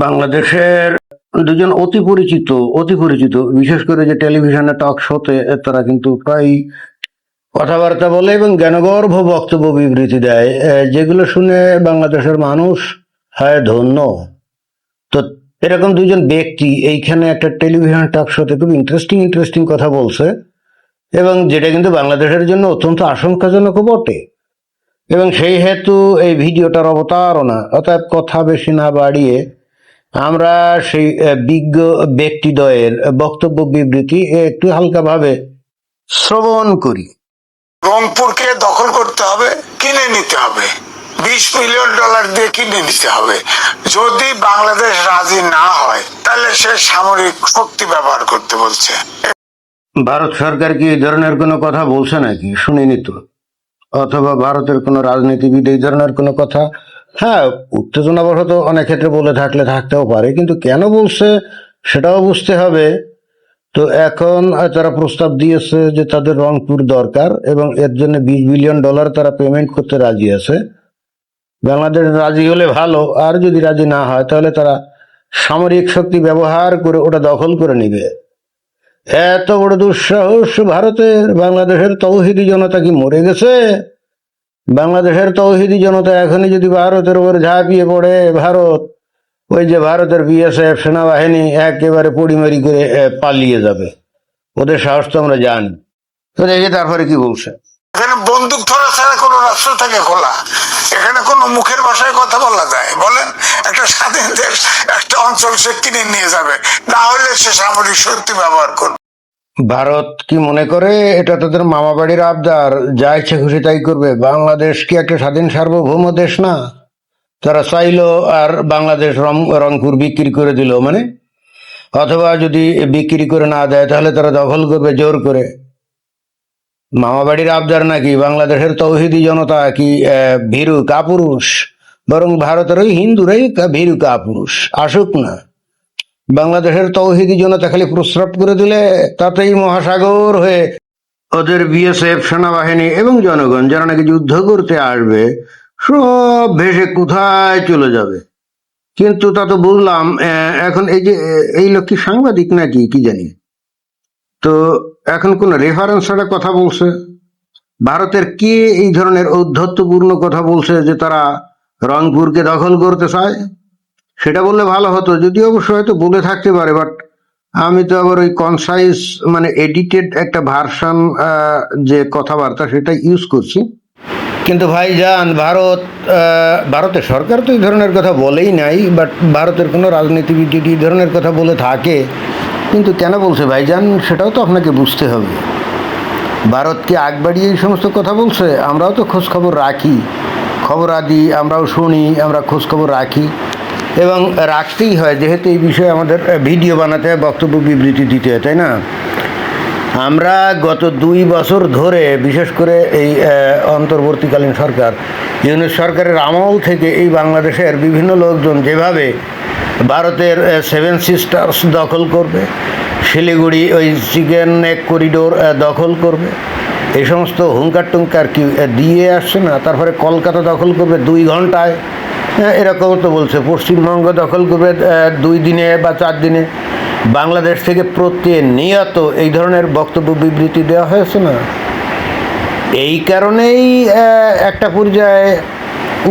বাংলাদেশের দুজন অতি পরিচিত বিশেষ করে যে টেলিভিশনে টক শোতে তারা কিন্তু প্রায় কথাবার্তা বলে এবং জ্ঞানগর্ভ বক্তব্য বিবৃতি দেয়, যেগুলো শুনে বাংলাদেশের মানুষ হয় ধন্য। তো এরকম দুজন ব্যক্তি এইখানে একটা টেলিভিশন টক শোতে খুব ইন্টারেস্টিং কথা বলছে, এবং যেটা কিন্তু বাংলাদেশের জন্য অত্যন্ত আশঙ্কাজনকও বটে। এবং সেই হেতু এই ভিডিওটার অবতারণা, অতএব কথা বেশি না বাড়িয়ে আমরা সেই বিজ্ঞ ব্যক্তিদ্বয়ের বক্তব্য বিবৃতি একটু হালকাভাবে শ্রবণ করি। রংপুরকে দখল করতে হবে, কিনে নিতে হবে, $20 মিলিয়ন দিয়ে কিনে নিতে হবে। যদি বাংলাদেশ রাজি না হয় তাহলে সে সামরিক শক্তি ব্যবহার করতে বলছে। ভারত সরকার কি এই ধরনের কোনো কথা বলছে নাকি? শুনিনি তো। অথবা ভারতের কোনো রাজনীতিবিদ এই ধরনের কোনো কথা, হ্যাঁ উত্তেজনাবশত অনেক ক্ষেত্রে বলে থাকলে থাকতেও পারে, কিন্তু কেন বলছে সেটাও বুঝতে হবে। তো এখন তারা প্রস্তাব দিয়েছে যে তাদের রংপুর দরকার এবং এর জন্য $20 বিলিয়ন তারা পেমেন্ট করতে রাজি আছে। বাংলাদেশ রাজি হলে ভালো, আর যদি রাজি না হয় তাহলে তারা সামরিক শক্তি ব্যবহার করে ওটা দখল করে নিবে। এত বড় দুঃসাহস ভারতের! বাংলাদেশের তৌহিদি জনতা কি মরে গেছে? বাংলাদেশের তৌহিদি জনতা এখনই যদি ভারতের উপর ঝাঁপিয়ে পড়ে, ভারত ওই যে ভারতের বিএসএফ সেনাবাহিনী একেবারে পড়িমারি করে পালিয়ে যাবে। ওদের সাহস তো আমরা জানি। তো দেখি তারপরে কি বলছে। এখানে বন্দুক ধরা ছাড়া কোনো রাষ্ট্র থাকে খোলা? এখানে কোনো মুখের ভাষায় কথা বলা যায়? বলেন, একটা স্বাধীন দেশ একটা অঞ্চল সে কিনে নিয়ে যাবে, না হলে সে সামরিক শক্তি ব্যবহার করবে। ভারত কি মনে করে এটা তাদের মামা বাড়ির আবদার, যা ইচ্ছে খুশি তাই করবে? বাংলাদেশ কি একটা স্বাধীন সার্বভৌম দেশ না? তারা চাইলো আর বাংলাদেশ রংপুর বিক্রি করে দিল মানে, অথবা যদি বিক্রি করে না দেয় তাহলে তারা দখল করবে জোর করে। মামা বাড়ির আবদার নাকি? বাংলাদেশের তৌহিদি জনতা কি ভীরু কাপুরুষ? বরং ভারতের ওই হিন্দুরাই ভীরু কাপুরুষ। আসুক না, বাংলাদেশের তৌহিদি জনতা খালি প্রস্রাব করে দিলে তাতেই মহাসাগর হয়ে ওদের বিএসএফ সেনাবাহিনী এবং জনগণ যারা নাকি যুদ্ধ করতে আসবে সব ভেসে কোথায় চলে যাবে। কিন্তু তা তো বুঝলাম এখন এই যে এই লোক কি সাংবাদিক নাকি কি জানি, তো এখন কোন রেফারেন্স ছাড়া কথা বলছে। ভারতের কে এই ধরনের ঔদ্ধত্যপূর্ণ কথা বলছে যে তারা রংপুরকে দখল করতে চায়? সেটা বললে ভালো হতো, যদিও অবশ্য হয়তো বলে থাকতে পারে, বাট আমি তো আবার ওই কনসাইজ মানে এডিটেড একটা ভার্সন যে কথাবার্তা সেটা ইউজ করছি। কিন্তু ভাইজান, ভারতের সরকার তো এই ধরনের কথা বলেই নাই, বাট ভারতের কোনো রাজনীতিবিদ যদি এই ধরনের কথা বলে থাকে, কিন্তু কেন বলছে ভাইজান সেটাও তো আপনাকে বুঝতে হবে। ভারত কি আগ বাড়িয়ে এই সমস্ত কথা বলছে? আমরাও তো খোঁজখবর রাখি, খবরাদি আমরাও শুনি, আমরা খোঁজখবর রাখি এবং রাখতেই হয়, যেহেতু এই বিষয়ে আমাদের ভিডিও বানাতে হয়, বক্তব্য বিবৃতি দিতে হয়, তাই না? আমরা গত 2 বছর ধরে, বিশেষ করে এই অন্তর্বর্তীকালীন সরকার ইউনূস সরকারের আমল থেকে এই বাংলাদেশের বিভিন্ন লোকজন যেভাবে ভারতের 7 সিস্টার্স দখল করবে, শিলিগুড়ি ওই চিকেন নেক করিডোর দখল করবে, এই সমস্ত হুঙ্কার টুঙ্কার কি দিয়ে আসছে না? তারপরে কলকাতা দখল করবে 2 ঘন্টায়, এরকম তো বলছে। পশ্চিমবঙ্গ দখল করবে 2 দিনে বা 4 দিনে। বাংলাদেশ থেকে প্রতিনিয়ত এই ধরনের বক্তব্য বিবৃতি দেওয়া হয়েছে না? এই কারণেই একটা পর্যায়ে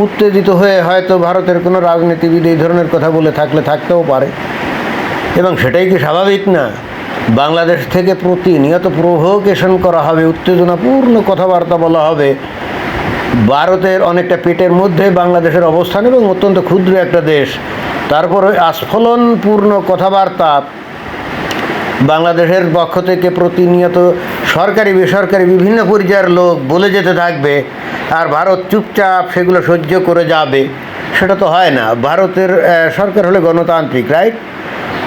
উত্তেজিত হয়ে হয়তো ভারতের কোনো রাজনীতিবিদ এই ধরনের কথা বলে থাকলে থাকতেও পারে, এবং সেটাই কি স্বাভাবিক না? বাংলাদেশ থেকে প্রতিনিয়ত প্রভোকেশন করা হবে, উত্তেজনাপূর্ণ কথাবার্তা বলা হবে। ভারতের অনেকটা পেটের মধ্যে বাংলাদেশের অবস্থান এবং অত্যন্ত ক্ষুদ্র একটা দেশ, তারপরে আস্ফলনপূর্ণ কথাবার্তা বাংলাদেশের পক্ষ থেকে প্রতিনিয়ত সরকারি বেসরকারি বিভিন্ন পর্যায়ের লোক বলে যেতে থাকবে, আর ভারত চুপচাপ সেগুলো সহ্য করে যাবে। সেটা তো হয় না। ভারতের সরকার হলে গণতান্ত্রিক, রাইট?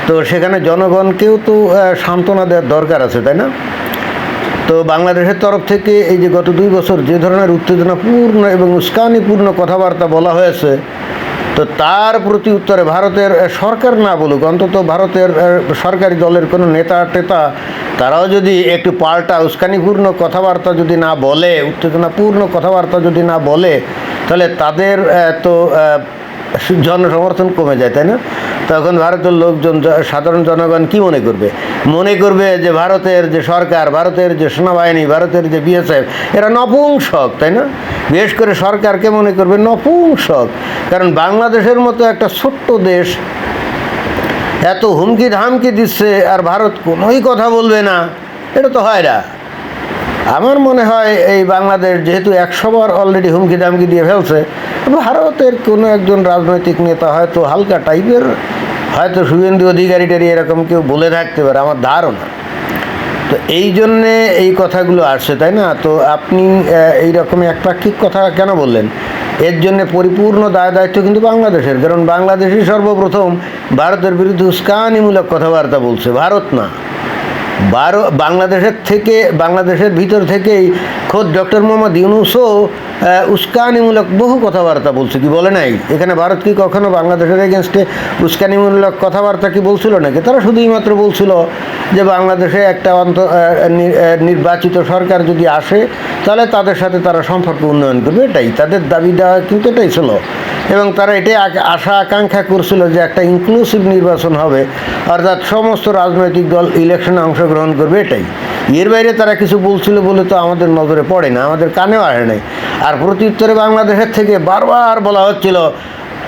তো সেখানে জনগণকেও তো সান্ত্বনা দেওয়ার দরকার আছে, তাই না? তো বাংলাদেশের তরফ থেকে এই যে গত 2 বছর যে ধরনের উত্তেজনাপূর্ণ এবং উস্কানিপূর্ণ কথাবার্তা বলা হয়েছে, তো তার প্রতি উত্তরে ভারতের সরকার না বলুক, অন্তত ভারতের সরকারি দলের কোনো নেতা টেতা তারাও যদি একটু পাল্টা উস্কানিপূর্ণ কথাবার্তা যদি না বলে, উত্তেজনাপূর্ণ কথাবার্তা যদি না বলে, তাহলে তাদের তো জনসমর্থন কমে যায়, তাই না? তখন ভারতের লোকজন, সাধারণ জনগণ কি মনে করবে? মনে করবে যে ভারতের যে সরকার, ভারতের যে সেনাবাহিনী, ভারতের যে বিএসএফ, এরা নপুংসক, তাই না? বিশেষ করে সরকারকে মনে করবে নপুংসক। কারণ বাংলাদেশের মতো একটা ছোট্ট দেশ এত হুমকি ধামকি দিচ্ছে আর ভারত কোনোই কথা বলবে না, এটা তো হয় না। আমার মনে হয় এই বাংলাদেশ যেহেতু 100 বার অলরেডি হুমকি দামকি দিয়ে ফেলছে, ভারতের কোনো একজন রাজনৈতিক নেতা হয়তো হালকা টাইপের, হয়তো শুভেন্দু অধিকারীটারই এরকম কেউ বলে থাকতে পারে, আমার ধারণা। তো এই জন্যে এই কথাগুলো আসছে, তাই না? তো আপনি এইরকম একপাক্ষিক কথা কেন বললেন? এর জন্যে পরিপূর্ণ দায় দায়িত্ব কিন্তু বাংলাদেশের, কারণ বাংলাদেশই সর্বপ্রথম ভারতের বিরুদ্ধে উস্কানিমূলক কথাবার্তা বলছে, ভারত না। বাংলাদেশের ভিতর থেকেই খোদ ডক্টর মোহাম্মদ ইউনূসও উস্কানিমূলক বহু কথাবার্তা বলছে, কি বলে নাই? এখানে ভারত কি কখনো বাংলাদেশের এগেনস্টে উস্কানিমূলক কথাবার্তা কি বলছিল নাকি? তারা শুধুই মাত্র বলছিল যে বাংলাদেশে একটা নির্বাচিত সরকার যদি আসে তাহলে তাদের সাথে তারা সম্পর্ক উন্নয়ন করবে, এটাই তাদের দাবি দেওয়া, কিন্তু এটাই ছিল। এবং তারা এটাই আশা আকাঙ্ক্ষা করছিল যে একটা ইনক্লুসিভ নির্বাচন হবে, অর্থাৎ সমস্ত রাজনৈতিক দল ইলেকশনে অংশগ্রহণ করবে, এটাই। এর বাইরে তারা কিছু বলছিল বলে তো আমাদের নজরে পড়ে না, আমাদের কানেও আসে নাই। আর প্রত্যুত্তরে বাংলাদেশের থেকে বারবার বলা হচ্ছিল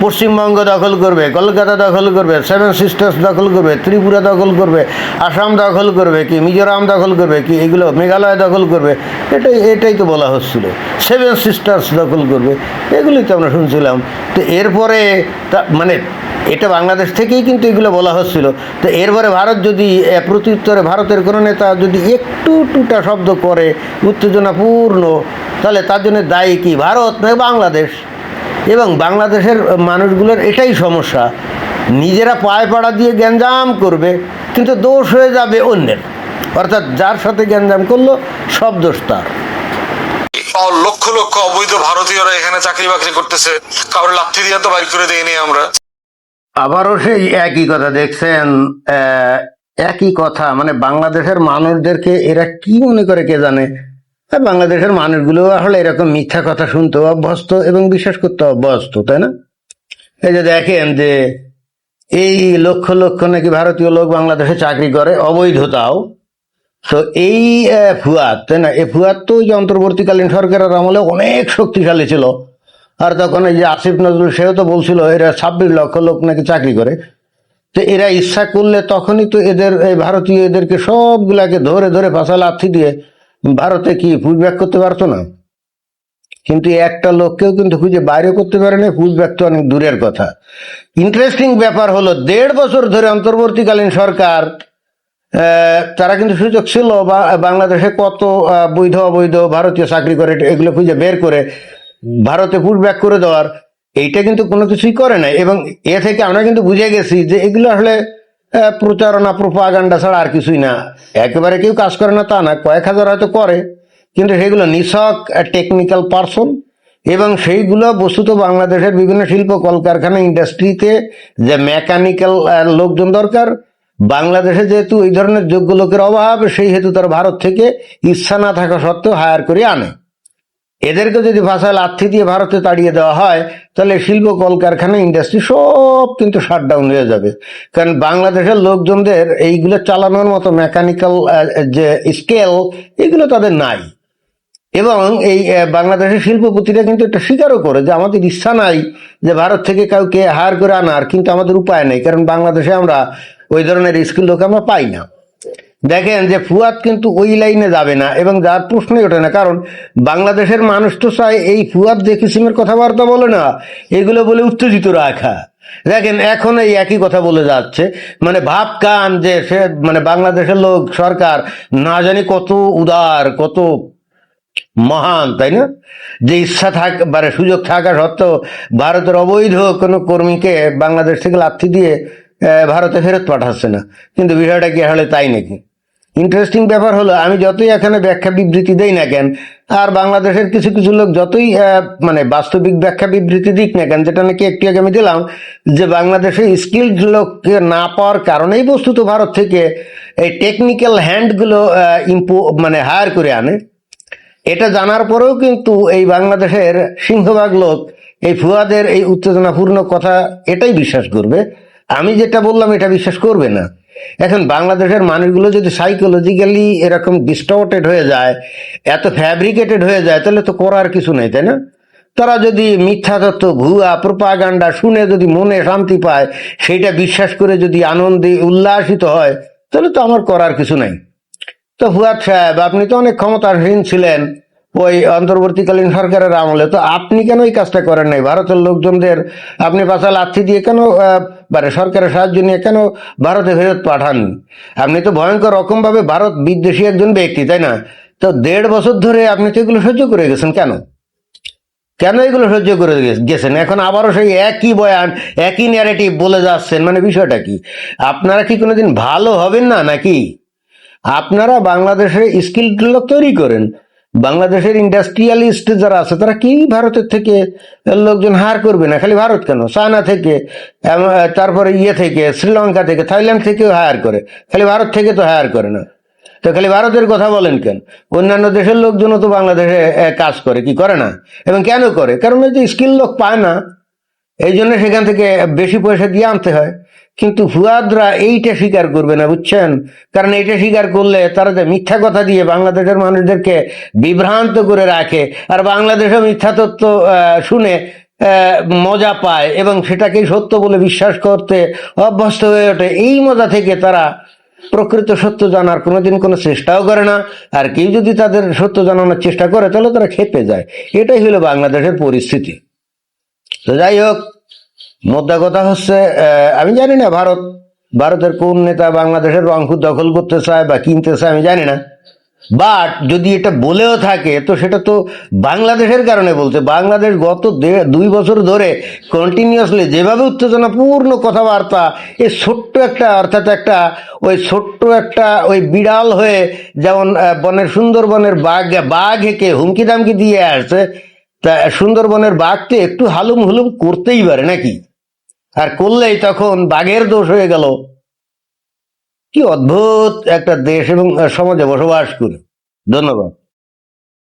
পশ্চিমবঙ্গ দখল করবে, কলকাতা দখল করবে, 7 সিস্টার্স দখল করবে, ত্রিপুরা দখল করবে, আসাম দখল করবে, কি মিজোরাম দখল করবে, কি এগুলো মেঘালয় দখল করবে, এটাই তো বলা হচ্ছিল। 7 সিস্টার্স দখল করবে, এগুলোই তো আমরা শুনছিলাম। তো এরপরে মানে এটা বাংলাদেশ থেকেই কিন্তু এগুলো বলা হচ্ছিল। তো এরপরে ভারত যদি প্রত্যুত্তরে ভারতের কোনো নেতা যদি একটু টুটা শব্দ করে উত্তেজনাপূর্ণ, তাহলে তার জন্য দায়ী কি ভারত নয় বাংলাদেশ। এবং বাংলাদেশের মানুষগুলোর এটাই সমস্যা, নিজেরা পায়ে পাড়া দিয়ে গ্যাঞ্জাম করবে কিন্তু দোষ হয়ে যাবে অন্যের, অর্থাৎ যার সাথে গ্যাঞ্জাম করলো সব দোষ তার। লক্ষ লক্ষ অবৈধ ভারতীয়রা এখানে চাকরি বাকরি করতেছে, কারোর লাথি দিয়ে তো বাইর করে দেয়নি আমরা। আবারও সেই একই কথা দেখছেন, একই কথা, মানে বাংলাদেশের মানুষদেরকে এরা কি মনে করে কে জানে। বাংলাদেশের মানুষগুলো আসলে এরকম মিথ্যা কথা শুনতে অভ্যস্ত এবং বিশ্বাস করতে অভ্যস্ত, তাই না? এই যে দেখেন যে এই লক্ষ লক্ষ নাকি ভারতীয় লোক বাংলাদেশে চাকরি করে অবৈধতাও। তো এই ফুয়াদ, তাই না? এই ফুয়াদ তো ওই যে অন্তর্বর্তীকালীন সরকারের আমলে অনেক শক্তিশালী ছিল। আর তখন এই যে আসিফ নজরুল, সেও তো বলছিল এরা 26 লক্ষ লোক নাকি চাকরি করে। তো এরা ইচ্ছা করলে তখনই তো এদের এই ভারতীয় এদেরকে সবগুলাকে ধরে ধরে পাশা লাথি দিয়ে ভারতে কি পুশব্যাক করতে পারতো না? কিন্তু একটা লোককেও কিন্তু খুঁজে বাইরে করতে পারে না, পুশব্যাক তো অনেক দূরের কথা। ইন্টারেস্টিং ব্যাপার হলো 1.5 বছর ধরে অন্তর্বর্তীকালীন সরকার তারা কিন্তু সুযোগ ছিল বাংলাদেশে কত বৈধ অবৈধ ভারতীয় চাকরি করে এগুলো খুঁজে বের করে ভারতে পুশব্যাক করে দেওয়ার, এইটা কিন্তু কোনো কিছুই করে নাই। এবং এ থেকে আমরা কিন্তু বুঝে গেছি যে এগুলো আসলে প্রচারণা, প্রোপাগান্ডা ছাড়া আর কিছুই না। একেবারে কেউ কাজ করে না তা না, কয়েক হাজার হয়তো করে, কিন্তু সেগুলো নিছক টেকনিক্যাল পারসন। এবং সেইগুলো বস্তুত বাংলাদেশের বিভিন্ন শিল্প কলকারখানা ইন্ডাস্ট্রিতে যে মেকানিক্যাল লোকজন দরকার, বাংলাদেশে যেহেতু এই ধরনের যোগ্য লোকের অভাব, সেই হেতু তারা ভারত থেকে ইচ্ছা না থাকা সত্ত্বেও হায়ার করে আনে। এদেরকে যদি ভাষায় লাথি দিয়ে ভারতে তাড়িয়ে দেওয়া হয় তাহলে শিল্প কলকারখানা ইন্ডাস্ট্রি সব কিন্তু শাটডাউন হয়ে যাবে। কারণ বাংলাদেশের লোকজনদের এইগুলো চালানোর মতো মেকানিক্যাল যে স্কেল, এগুলো তাদের নাই। এবং এই বাংলাদেশের শিল্পপতিরা কিন্তু এটা স্বীকারও করে যে আমাদের ইচ্ছা নাই যে ভারত থেকে কাউকে হায়ার করে আনার, কিন্তু আমাদের উপায় নেই, কারণ বাংলাদেশে আমরা ওই ধরনের স্কিল লোক আমরা পাই না। দেখেন যে ফুয়াদ কিন্তু ওই লাইনে যাবে না এবং যার প্রশ্নই ওঠে না, কারণ বাংলাদেশের মানুষ তো চায় এই ফুয়াদ যে কিসিমের কথাবার্তা বলে না, এগুলো বলে উত্তেজিত রাখা। দেখেন এখন এই একই কথা বলে যাচ্ছে, মানে ভাব কান যে সে মানে বাংলাদেশের লোক সরকার না জানি কত উদার, কত মহান, তাই না? যে ইচ্ছা মানে সুযোগ থাকা সত্ত্বেও ভারতের অবৈধ কোনো কর্মীকে বাংলাদেশ থেকে লাথি দিয়ে ভারতে ফেরত পাঠাচ্ছে না। কিন্তু বিষয়টা কি আসলে তাই নাকি? ইন্টারেস্টিং ব্যাপার হলো, আমি যতই এখানে ব্যাখ্যা বিবৃতি দেই না কেন, আর বাংলাদেশের কিছু কিছু লোক যতই মানে বাস্তবিক ব্যাখ্যা বিবৃতি দিক না কেন, যেটা নাকি একটু আগে আমি দিলাম, যে বাংলাদেশে স্কিলড লোককে না পাওয়ার কারণেই বস্তুত ভারত থেকে এই টেকনিক্যাল হ্যান্ডগুলো মানে হায়ার করে আনে। এটা জানার পরেও কিন্তু এই বাংলাদেশের সিংহভাগ লোক এই ফুয়াদের এই উত্তেজনাপূর্ণ কথা এটাই বিশ্বাস করবে, আমি যেটা বললাম এটা বিশ্বাস করবে না। এখন বাংলাদেশের মানুষগুলো যদি সাইকোলজিক্যালি এরকম ডিস্টর্টেড হয়ে যায়, এত ফ্যাব্রিকেটেড হয়ে যায়, তাহলে তো করার কিছু নেই, তাই না? তারা যদি মিথ্যা তত্ত্ব, ভুয়া প্রোপাগান্ডা শুনে যদি মনে শান্তি পায়, সেইটা বিশ্বাস করে যদি আনন্দে উল্লাসিত হয়, তাহলে তো আমার করার কিছু নাই। তো ফুয়াদ সাহেব, আপনি তো অনেক ক্ষমতাসীন ছিলেন ওই অন্তর্বর্তীকালীন সরকারের আমলে, তো আপনি কেন এই কাজটা করেন নাই? ভারতের লোকজনদের আপনি পাশা লাথি দিয়ে কেন মানে সরকারের সাহায্য নিয়ে কেন ভারতে ফেরত পাঠাননি? আপনি তো ভয়ঙ্কর রকম ভাবে ভারত বিদ্বেষী একজন ব্যক্তি, তাই না? তো 1.5 বছর ধরে আপনি তো এগুলো সহ্য করে গেছেন, কেন কেন এগুলো সহ্য করে গেছেন? এখন আবারও সেই একই বয়ান, একই ন্যারেটিভ বলে যাচ্ছেন, মানে বিষয়টা কি? আপনারা কি কোনোদিন ভালো হবেন না নাকি? আপনারা বাংলাদেশে স্কিল লোক তৈরি করেন, বাংলাদেশের ইন্ডাস্ট্রিয়ালিস্ট যারা আছে তারা কি ভারতের থেকে লোকজন হায়ার করবে না? খালি ভারত কেন, চায়না থেকে, তারপরে থেকে, শ্রীলঙ্কা থেকে, থাইল্যান্ড থেকেও হায়ার করে, খালি ভারত থেকে তো হায়ার করে না। তো খালি ভারতের কথা বলেন কেন? অন্যান্য দেশের লোকজনও তো বাংলাদেশে কাজ করে, কি করে না? এবং কেন করে? কারণ ওই যে স্কিল লোক পায় না, এই জন্য সেখান থেকে বেশি পয়সা দিয়ে আনতে হয়। কিন্তু ফুয়াদরা এইটা স্বীকার করবে না, বুঝছেন? কারণ এইটা স্বীকার করলে তারা যে মিথ্যা কথা দিয়ে বাংলাদেশের মানুষদেরকে বিভ্রান্ত করে রাখে, আর বাংলাদেশও মিথ্যা তত্ত্ব শুনে মজা পায় এবং সেটাকেই সত্য বলে বিশ্বাস করতে অভ্যস্ত হয়ে ওঠে। এই মজা থেকে তারা প্রকৃত সত্য জানার কোনোদিন কোনো চেষ্টাও করে না। আর কেউ যদি তাদের সত্য জানানোর চেষ্টা করে, তাহলে তারা খেপে যায়। এটাই হলো বাংলাদেশের পরিস্থিতি। তো যাই হোক, মোদ্দা কথা হচ্ছে, আমি জানি না ভারতের কোন নেতা বাংলাদেশের রংপুর দখল করতে চায় বা কিনতে চায়, আমি জানি না। বাট যদি এটা বলেও থাকে, তো সেটা তো বাংলাদেশের কারণে বলছে। বাংলাদেশ গত 2 বছর ধরে কন্টিনিউয়াসলি যেভাবে উত্তেজনাপূর্ণ কথাবার্তা, এই ছোট্ট একটা, অর্থাৎ একটা ওই ছোট্ট একটা ওই বিড়াল হয়ে যেমন বনের সুন্দরবনের বাঘকে হুমকি দামকি দিয়ে আসছে, তা সুন্দরবনের বাঘ তো একটু হালুম হুলুম করতেই পারে নাকি? আর করলেই তখন বাঘের দোষ হয়ে গেল। কি অদ্ভুত একটা দেশ এবং সমাজে বসবাস করে। ধন্যবাদ।